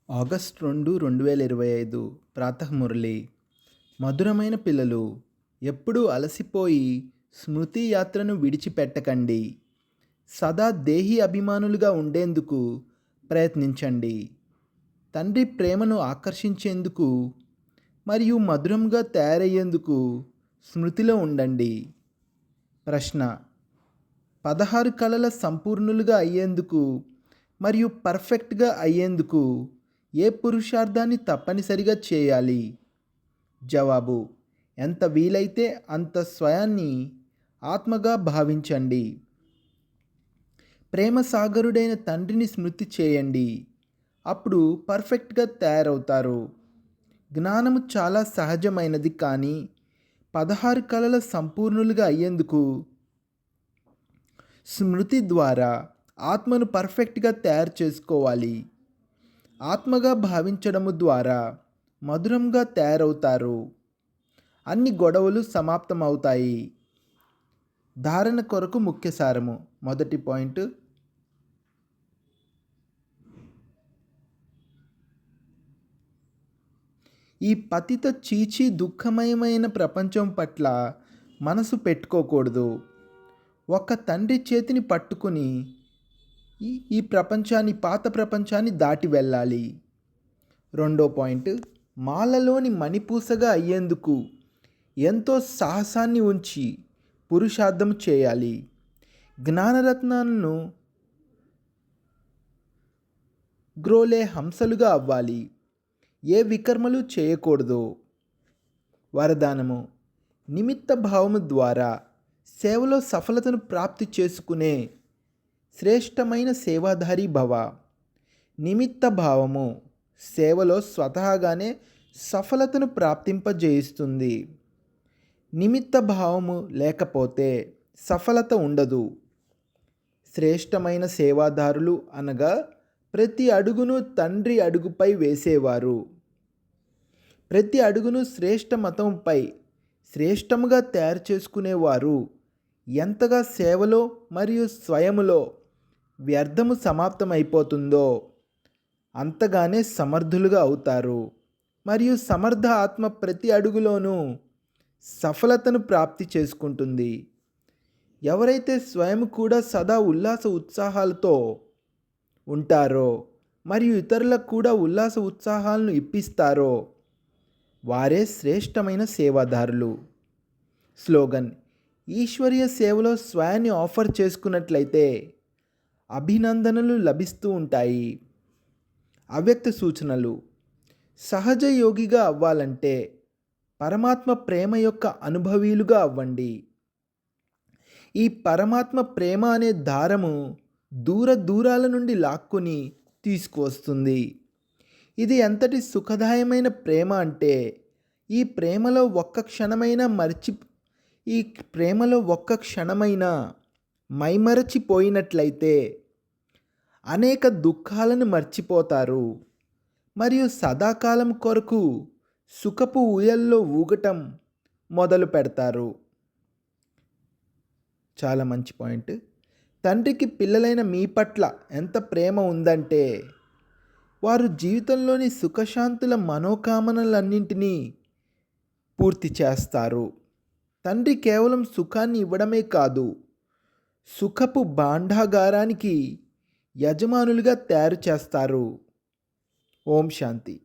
August 2, 2025 ప్రాతఃమురళి. మధురమైన పిల్లలు, ఎప్పుడూ అలసిపోయి స్మృతి యాత్రను విడిచిపెట్టకండి. సదా దేహి అభిమానులుగా ఉండేందుకు ప్రయత్నించండి. తండ్రి ప్రేమను ఆకర్షించేందుకు మరియు మధురంగా తయారయ్యేందుకు స్మృతిలో ఉండండి. ప్రశ్న: 16 కళల సంపూర్ణులుగా అయ్యేందుకు మరియు పర్ఫెక్ట్గా అయ్యేందుకు ఏ పురుషార్థాన్ని తప్పనిసరిగా చేయాలి? జవాబు: ఎంత వీలైతే అంత స్వయాన్ని ఆత్మగా భావించండి. ప్రేమ సాగరుడైన తండ్రిని స్మృతి చేయండి. అప్పుడు పర్ఫెక్ట్గా తయారవుతారు. జ్ఞానము చాలా సహజమైనది, కానీ 16 కళల సంపూర్ణులుగా అయ్యేందుకు స్మృతి ద్వారా ఆత్మను పర్ఫెక్ట్గా తయారు చేసుకోవాలి. ఆత్మగా భావించడము ద్వారా మధురంగా తయారవుతారు. అన్ని గొడవలు సమాప్తమవుతాయి. ధారణ కొరకు ముఖ్య సారము. మొదటి పాయింట్: ఈ పతిత చీచి దుఃఖమయమైన ప్రపంచం పట్ల మనసు పెట్టుకోకూడదు. ఒక్క తండ్రి చేతిని పట్టుకుని ఈ ప్రపంచాన్ని, పాత ప్రపంచాన్ని దాటి వెళ్ళాలి. రెండో పాయింట్: మాలలోని మణిపూసగా అయ్యేందుకు ఎంతో సాహసాన్ని ఉంచి పురుషార్థం చేయాలి. జ్ఞానరత్నాలను గ్రోలే హంసలుగా అవ్వాలి. ఏ వికర్మలు చేయకూడదు. వరదానము: నిమిత్త భావము ద్వారా సేవలో సఫలతను ప్రాప్తి చేసుకునే శ్రేష్టమైన సేవాధారి భవ. నిమిత్త భావము సేవలో స్వతహాగానే సఫలతను ప్రాప్తింపజేయిస్తుంది. నిమిత్త భావము లేకపోతే సఫలత ఉండదు. శ్రేష్టమైన సేవాదారులు అనగా ప్రతి అడుగును తండ్రి అడుగుపై వేసేవారు. ప్రతి అడుగును శ్రేష్ట మతంపై శ్రేష్టముగా తయారు చేసుకునేవారు ఎంతగా సేవలో మరియు స్వయములో వ్యర్థము సమాప్తమైపోతుందో అంతగానే సమర్థులుగా అవుతారు. మరియు సమర్థ ఆత్మ ప్రతి అడుగులోనూ సఫలతను ప్రాప్తి చేసుకుంటుంది. ఎవరైతే స్వయం కూడా సదా ఉల్లాస ఉత్సాహాలతో ఉంటారో మరియు ఇతరులకు కూడా ఉల్లాస ఉత్సాహాలను ఇప్పిస్తారో వారే శ్రేష్టమైన సేవాదారులు. స్లోగన్: ఈశ్వరీయ సేవలో స్వయాన్ని ఆఫర్ చేసుకున్నట్లయితే అభినందనలు లభిస్తూ ఉంటాయి. అవ్యక్త సూచనలు: సహజ యోగిగా అవ్వాలంటే పరమాత్మ ప్రేమ యొక్క అనుభవీలుగా అవ్వండి. ఈ పరమాత్మ ప్రేమ అనే దారము దూరాల నుండి లాక్కుని తీసుకువస్తుంది. ఇది ఎంతటి సుఖదాయమైన ప్రేమ అంటే ఈ ప్రేమలో ఒక్క క్షణమైనా మైమరచిపోయినట్లయితే అనేక దుఃఖాలను మర్చిపోతారు మరియు సదాకాలం కొరకు సుఖపు ఊయల్లో ఊగటం మొదలు పెడతారు. చాలా మంచి పాయింట్. తండ్రికి పిల్లలైన మీ పట్ల ఎంత ప్రేమ ఉందంటే వారు జీవితంలోని సుఖశాంతుల మనోకామనలన్నింటినీ పూర్తి చేస్తారు. తండ్రి కేవలం సుఖాన్ని ఇవ్వడమే కాదు, సుఖపు భాండాగారానికి యజమానులుగా తయారు చేస్తారు. ఓం శాంతి.